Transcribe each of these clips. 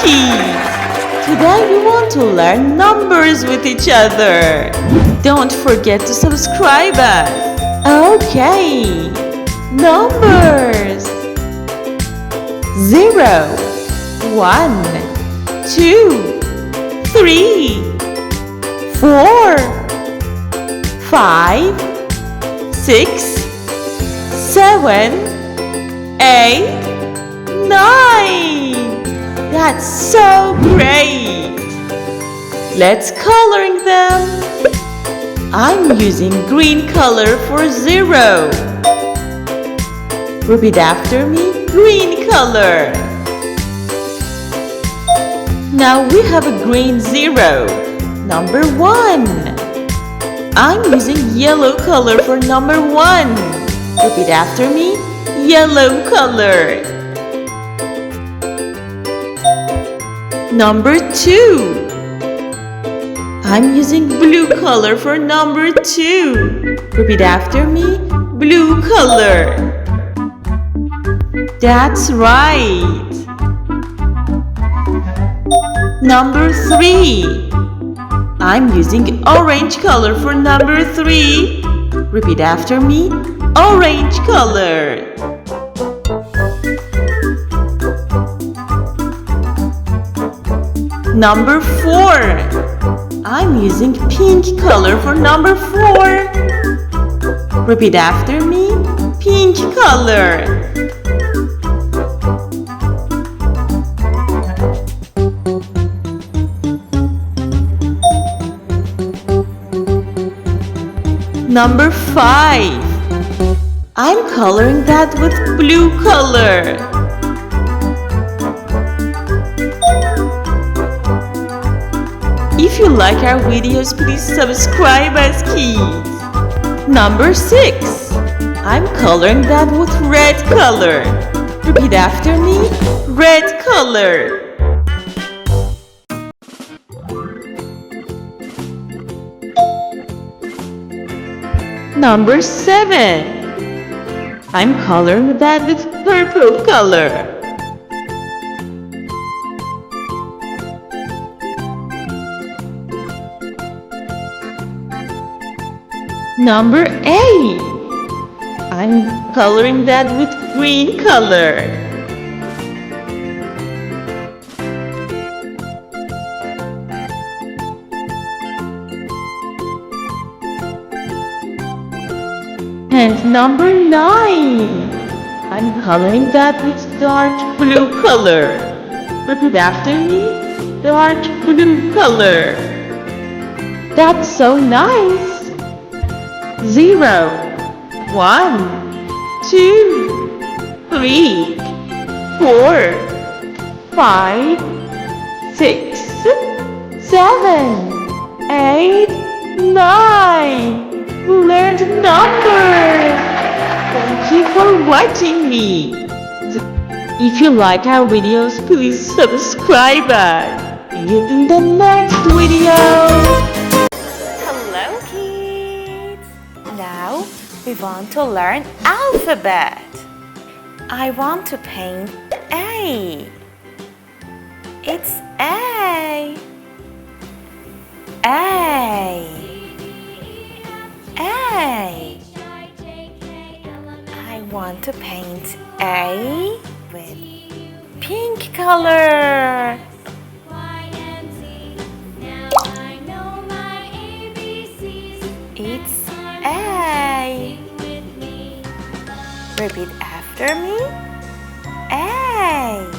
kids! Today we want to learn numbers with each other. Don't forget to subscribe us. Okay, numbers. 0, 1, 2, 3, 4, 5, 6, 7, 8, 9. That's so great! Let's coloring them. I'm using green color for 0. Repeat after me, green color. Now we have a green 0. Number 1. I'm using yellow color for number 1. Repeat after me, yellow color. Number 2. I'm using blue color for number 2. Repeat after me, blue color. That's right. Number 3. I'm using orange color for number 3. Repeat after me, orange color. Number 4. I'm using pink color for number 4. Repeat after me, pink color. Number 5. I'm coloring that with blue color. If you like our videos, please subscribe us, kids. Number 6. I'm coloring that with red color. Repeat after me, red color. Number 7. I'm coloring that with purple color. Number 8. I'm coloring that with green color. And number 9. I'm coloring that with dark blue color. Repeat after me, dark blue color. That's so nice. 0, 1, 2, 3, 4, 5, 6, 7, 8, 9. Learned numbers. Thank you for watching me. If you like our videos, please subscribe us. See you in the next video. Hello, kids! Now we want to learn alphabet. I want to paint A. It's A. A. A. I want to paint A with pink color. It's A. Repeat after me. A.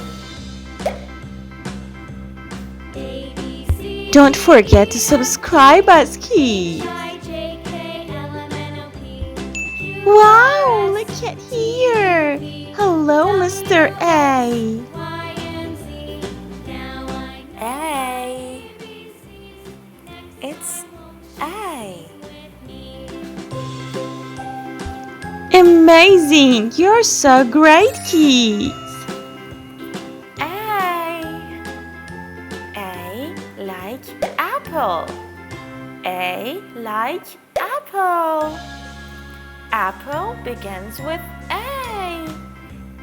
Don't forget to subscribe us, kids. Wow, look at here. Hello, Mr. A. A. It's A. Amazing! You're so great, kids. A. A like apple. A like apple. Apple begins with A.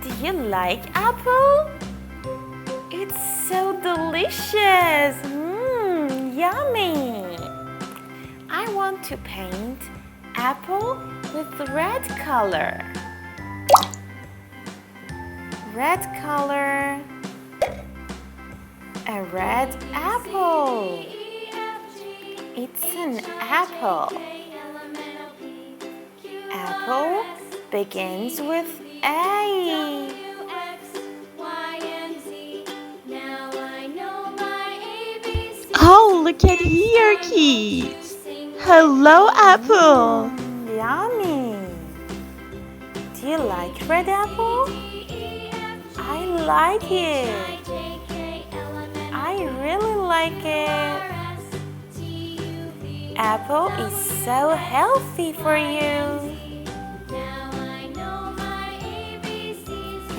Do you like apple? It's so delicious. delicious! Yummy! I want to paint apple with red color. Red color. A red apple. It's an apple. Apple begins with A. Oh, look at here, kids. Hello, Apple. Yummy. Do you like red apple? I like it. I really like it. Apple is so healthy for you.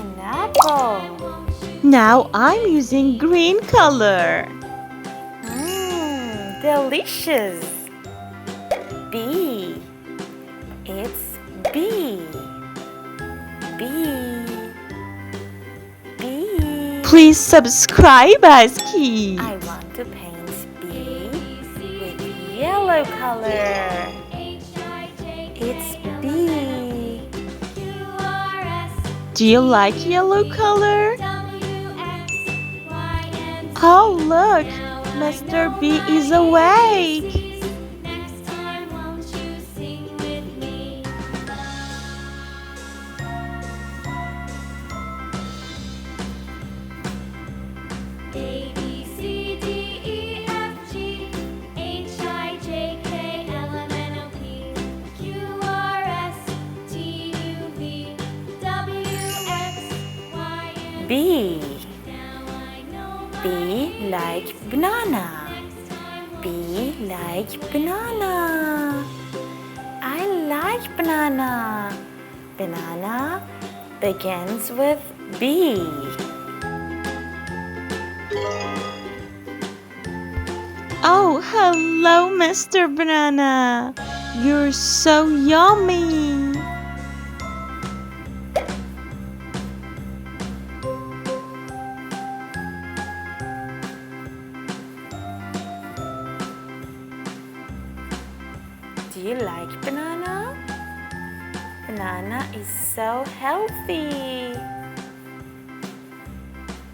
An apple. Now I'm using green color. Delicious. B. It's B. B. B. Please subscribe us, kids. I want to paint B with yellow color. It's B. Do you like yellow color? Oh, look, Mr. B is awake. B. B like banana. B like banana. I like banana. Banana begins with B. Oh, hello, Mr. Banana. You're so yummy. Do you like banana? Banana is so healthy.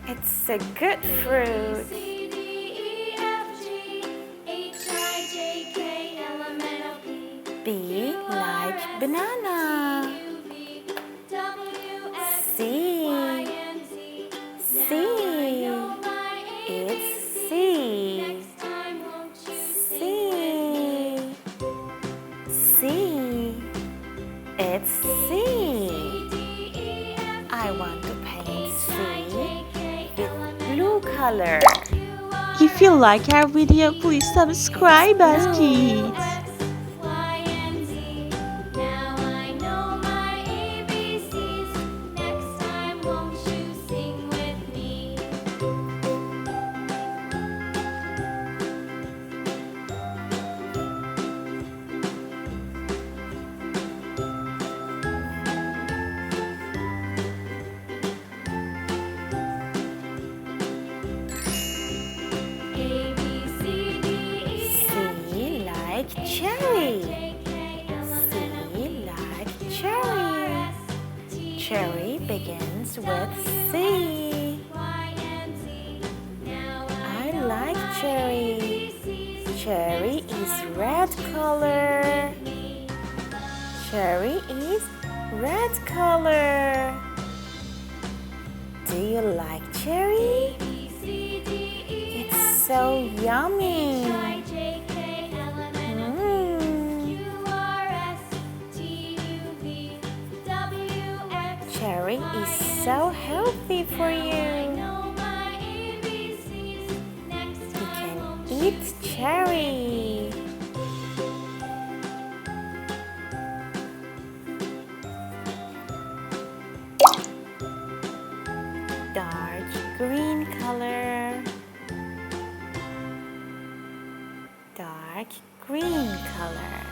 It's a good fruit. B like banana. C. C. It's C. C. C. It's C. I want to paint C with blue color. If you like our video, please subscribe us, kids. Cherry. C like cherry. Cherry begins with C. I like cherry. Cherry is red color. Cherry is red color. Do you like cherry? It's so yummy. Cherry is so healthy for you. You can eat cherry. Dark green color. Dark green color.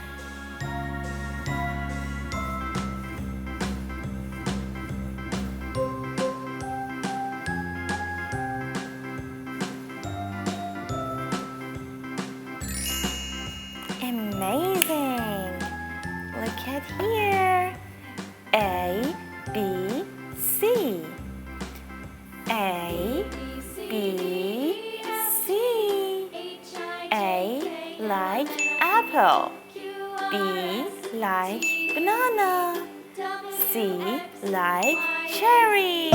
it here. A, B, C. A, B, C. A like apple. B like banana. C like cherry.